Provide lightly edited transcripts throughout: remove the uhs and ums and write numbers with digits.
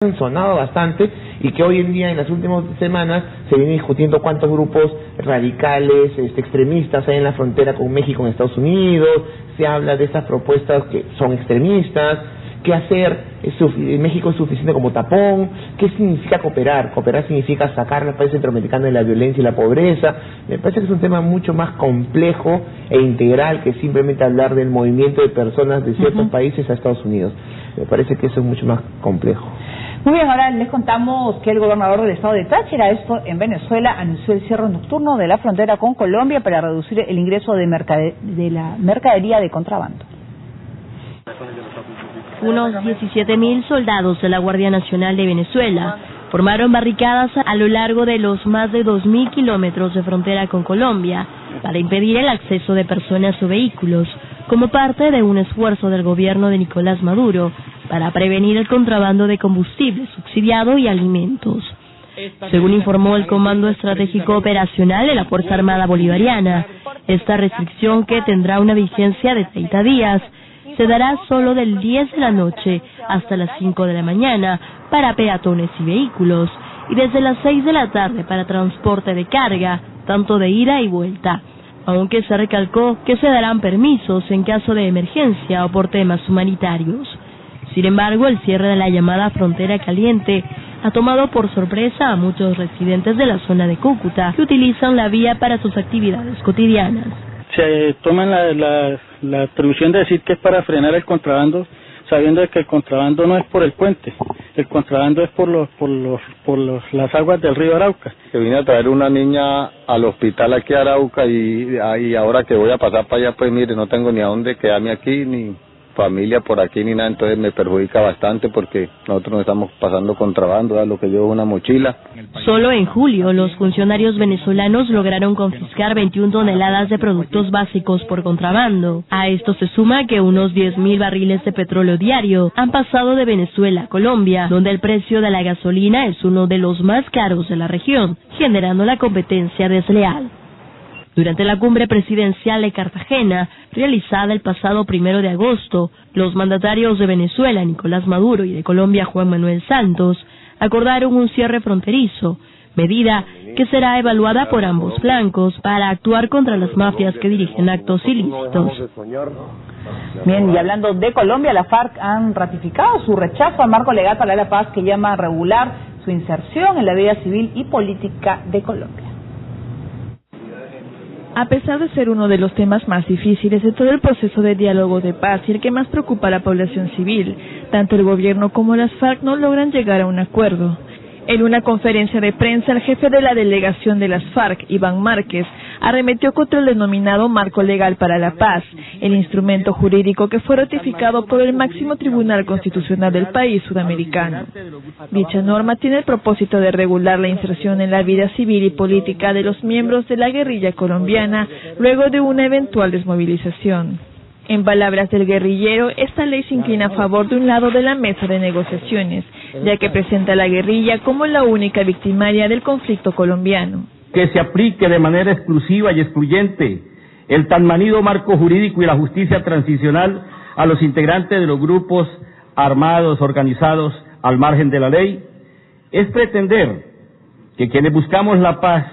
han sonado bastante y que hoy en día, en las últimas semanas, se viene discutiendo cuántos grupos radicales, extremistas hay en la frontera con México, en Estados Unidos. Se habla de estas propuestas que son extremistas. ¿Qué hacer? ¿México es suficiente como tapón? ¿Qué significa cooperar? Cooperar significa sacar a los países centroamericanos de la violencia y la pobreza. Me parece que es un tema mucho más complejo e integral que simplemente hablar del movimiento de personas de ciertos países a Estados Unidos. Me parece que eso es mucho más complejo. Muy bien, ahora les contamos que el gobernador del estado de Táchira, esto en Venezuela, anunció el cierre nocturno de la frontera con Colombia para reducir el ingreso de la mercadería de contrabando. Unos 17.000 soldados de la Guardia Nacional de Venezuela formaron barricadas a lo largo de los más de 2.000 kilómetros de frontera con Colombia para impedir el acceso de personas o vehículos, como parte de un esfuerzo del gobierno de Nicolás Maduro para prevenir el contrabando de combustible subsidiado y alimentos. Según informó el Comando Estratégico Operacional de la Fuerza Armada Bolivariana, esta restricción, que tendrá una vigencia de 30 días, se dará solo del 10 de la noche hasta las 5 de la mañana para peatones y vehículos, y desde las 6 de la tarde para transporte de carga, tanto de ida y vuelta, aunque se recalcó que se darán permisos en caso de emergencia o por temas humanitarios. Sin embargo, el cierre de la llamada frontera caliente ha tomado por sorpresa a muchos residentes de la zona de Cúcuta que utilizan la vía para sus actividades cotidianas. Se toman la atribución de decir que es para frenar el contrabando, sabiendo que el contrabando no es por el puente, el contrabando es por las aguas del río Arauca. Que vine a traer una niña al hospital aquí a Arauca y ahora que voy a pasar para allá, pues mire, no tengo ni a dónde quedarme aquí, ni familia por aquí ni nada, entonces me perjudica bastante porque nosotros no estamos pasando contrabando, lo que llevo una mochila. Solo en julio, los funcionarios venezolanos lograron confiscar 21 toneladas de productos básicos por contrabando. A esto se suma que unos 10.000 barriles de petróleo diario han pasado de Venezuela a Colombia, donde el precio de la gasolina es uno de los más caros de la región, generando la competencia desleal. Durante la cumbre presidencial de Cartagena, realizada el pasado 1 de agosto, los mandatarios de Venezuela, Nicolás Maduro, y de Colombia, Juan Manuel Santos, acordaron un cierre fronterizo, medida que será evaluada por ambos flancos para actuar contra las mafias que dirigen actos ilícitos. Bien, y hablando de Colombia, la FARC han ratificado su rechazo al marco legal para la paz que llama a regular su inserción en la vida civil y política de Colombia. A pesar de ser uno de los temas más difíciles de todo el proceso de diálogo de paz y el que más preocupa a la población civil, tanto el gobierno como las FARC no logran llegar a un acuerdo. En una conferencia de prensa, el jefe de la delegación de las FARC, Iván Márquez, arremetió contra el denominado Marco Legal para la Paz, el instrumento jurídico que fue ratificado por el máximo tribunal constitucional del país sudamericano. Dicha norma tiene el propósito de regular la inserción en la vida civil y política de los miembros de la guerrilla colombiana luego de una eventual desmovilización. En palabras del guerrillero, esta ley se inclina a favor de un lado de la mesa de negociaciones, ya que presenta a la guerrilla como la única victimaria del conflicto colombiano. Que se aplique de manera exclusiva y excluyente el tan manido marco jurídico y la justicia transicional a los integrantes de los grupos armados organizados al margen de la ley, es pretender que quienes buscamos la paz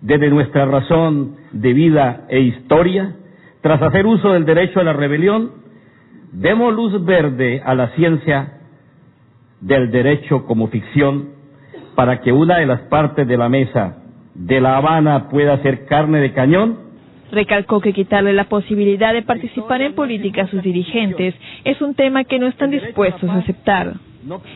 desde nuestra razón de vida e historia, tras hacer uso del derecho a la rebelión, demos luz verde a la ciencia del derecho como ficción para que una de las partes de la mesa de La Habana pueda ser carne de cañón. Recalcó que quitarle la posibilidad de participar en política a sus dirigentes es un tema que no están dispuestos a aceptar.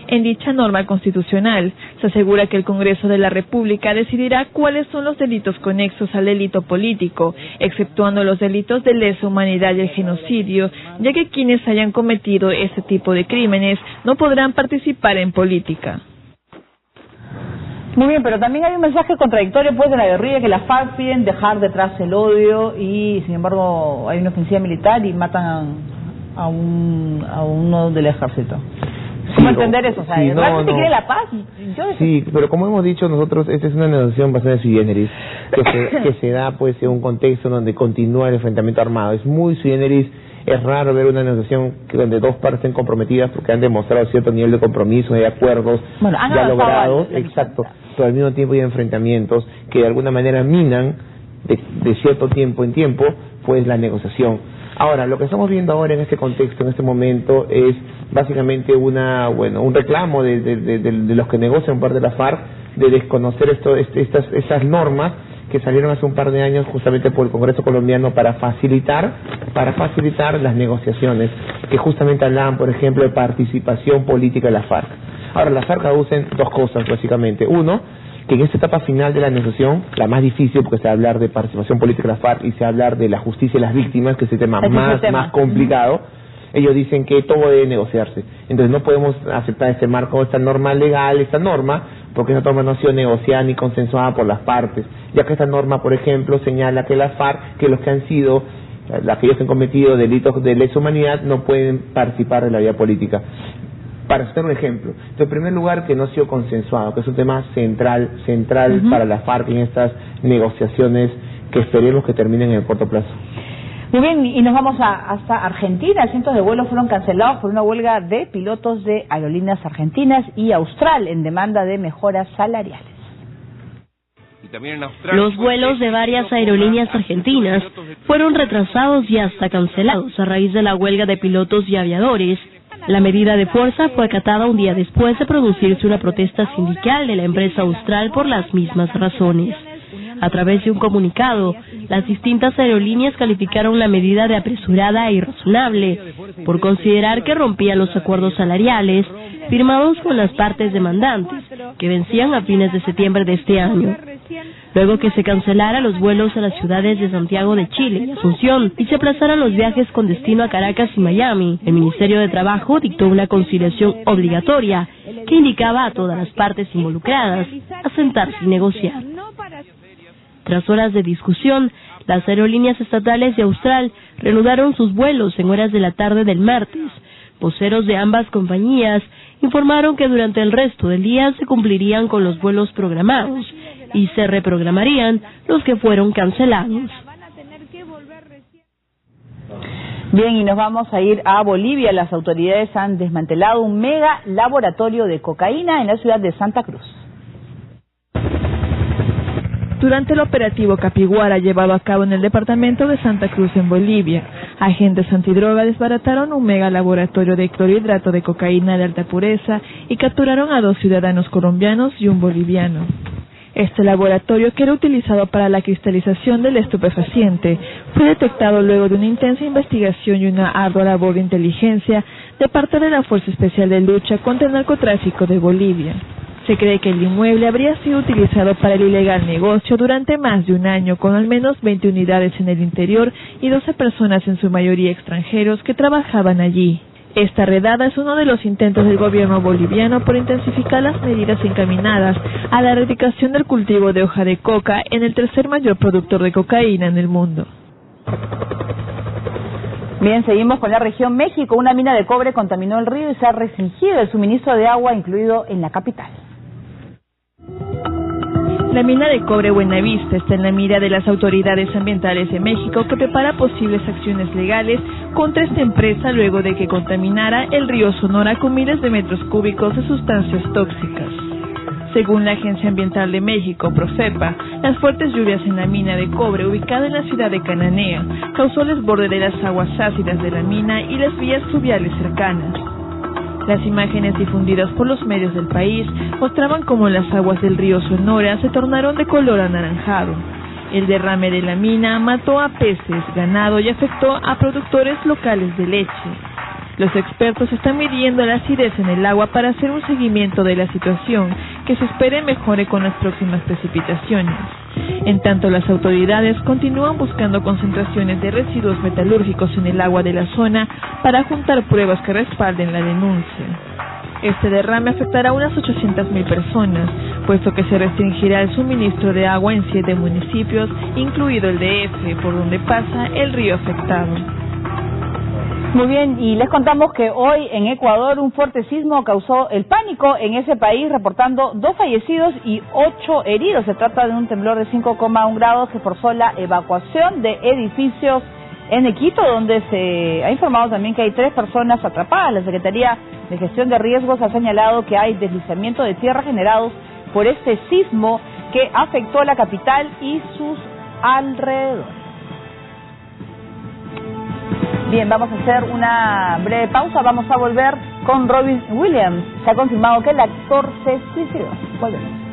En dicha norma constitucional, se asegura que el Congreso de la República decidirá cuáles son los delitos conexos al delito político, exceptuando los delitos de lesa humanidad y el genocidio, ya que quienes hayan cometido este tipo de crímenes no podrán participar en política. Muy bien, pero también hay un mensaje contradictorio pues de la guerrilla, que las FARC piden dejar detrás el odio y sin embargo hay una ofensiva militar y matan a uno del ejército. ¿Cómo entender eso? O sea, ¿realmente quiere la paz? Sí, pero como hemos dicho nosotros, esta es una negociación bastante sui generis, que se da pues en un contexto donde continúa el enfrentamiento armado. Es muy sui generis Es raro ver una negociación donde dos partes estén comprometidas porque han demostrado cierto nivel de compromiso, de acuerdos ya logrados, exacto, pero al mismo tiempo hay enfrentamientos que de alguna manera minan de cierto tiempo en tiempo pues la negociación. Ahora, lo que estamos viendo ahora en este contexto, en este momento, es básicamente un reclamo de los que negocian parte de la FARC de desconocer estas normas que salieron hace un par de años justamente por el Congreso colombiano para facilitar las negociaciones, que justamente hablaban, por ejemplo, de participación política de la FARC. Ahora, la FARC aducen dos cosas, básicamente. Uno, que en esta etapa final de la negociación, la más difícil, porque se va a hablar de participación política de la FARC y se va a hablar de la justicia y las víctimas, que es el tema más complicado, ellos dicen que todo debe negociarse. Entonces no podemos aceptar este marco, esta norma legal, esta norma, porque esa norma no ha sido negociada ni consensuada por las partes, ya que esta norma, por ejemplo, señala que la FARC, que los que han sido, aquellos que han cometido delitos de lesa humanidad, no pueden participar de la vida política. Para hacer un ejemplo, en primer lugar, que no ha sido consensuado, que es un tema central para la FARC en estas negociaciones que esperemos que terminen en el corto plazo. Muy bien, y nos vamos hasta Argentina. Cientos de vuelos fueron cancelados por una huelga de pilotos de aerolíneas argentinas y Austral en demanda de mejoras salariales. Los vuelos de varias aerolíneas argentinas fueron retrasados y hasta cancelados a raíz de la huelga de pilotos y aviadores. La medida de fuerza fue acatada un día después de producirse una protesta sindical de la empresa Austral por las mismas razones. A través de un comunicado, las distintas aerolíneas calificaron la medida de apresurada e irrazonable por considerar que rompía los acuerdos salariales firmados con las partes demandantes, que vencían a fines de septiembre de este año. Luego que se cancelaran los vuelos a las ciudades de Santiago de Chile y Asunción y se aplazaran los viajes con destino a Caracas y Miami, el Ministerio de Trabajo dictó una conciliación obligatoria que indicaba a todas las partes involucradas a sentarse y negociar. Tras horas de discusión, las aerolíneas estatales de Austral reanudaron sus vuelos en horas de la tarde del martes. Voceros de ambas compañías informaron que durante el resto del día se cumplirían con los vuelos programados y se reprogramarían los que fueron cancelados. Bien, y nos vamos a ir a Bolivia. Las autoridades han desmantelado un mega laboratorio de cocaína en la ciudad de Santa Cruz. Durante el operativo Capiguara llevado a cabo en el departamento de Santa Cruz en Bolivia, agentes antidroga desbarataron un mega laboratorio de clorhidrato de cocaína de alta pureza y capturaron a 2 ciudadanos colombianos y un boliviano. Este laboratorio, que era utilizado para la cristalización del estupefaciente, fue detectado luego de una intensa investigación y una ardua labor de inteligencia de parte de la Fuerza Especial de Lucha contra el Narcotráfico de Bolivia. Se cree que el inmueble habría sido utilizado para el ilegal negocio durante más de un año, con al menos 20 unidades en el interior y 12 personas, en su mayoría extranjeros, que trabajaban allí. Esta redada es uno de los intentos del gobierno boliviano por intensificar las medidas encaminadas a la erradicación del cultivo de hoja de coca en el tercer mayor productor de cocaína en el mundo. Bien, seguimos con la región México. Una mina de cobre contaminó el río y se ha restringido el suministro de agua, incluido en la capital. La mina de cobre Buenavista está en la mira de las autoridades ambientales de México, que prepara posibles acciones legales contra esta empresa luego de que contaminara el río Sonora con miles de metros cúbicos de sustancias tóxicas. Según la Agencia Ambiental de México, Profepa, las fuertes lluvias en la mina de cobre ubicada en la ciudad de Cananea causó el desborde de las aguas ácidas de la mina y las vías fluviales cercanas. Las imágenes difundidas por los medios del país mostraban cómo las aguas del río Sonora se tornaron de color anaranjado. El derrame de la mina mató a peces, ganado y afectó a productores locales de leche. Los expertos están midiendo la acidez en el agua para hacer un seguimiento de la situación, que se espera mejore con las próximas precipitaciones. En tanto, las autoridades continúan buscando concentraciones de residuos metalúrgicos en el agua de la zona para juntar pruebas que respalden la denuncia. Este derrame afectará a unas 800,000 personas, puesto que se restringirá el suministro de agua en 7 municipios, incluido el DF, por donde pasa el río afectado. Muy bien, y les contamos que hoy en Ecuador un fuerte sismo causó el pánico en ese país, reportando 2 fallecidos y 8 heridos. Se trata de un temblor de 5,1 grados que forzó la evacuación de edificios en Quito, donde se ha informado también que hay 3 personas atrapadas. La Secretaría de Gestión de Riesgos ha señalado que hay deslizamiento de tierra generados por este sismo que afectó a la capital y sus alrededores. Bien, vamos a hacer una breve pausa, vamos a volver con Robin Williams. Se ha confirmado que el actor se suicidó. Volvemos.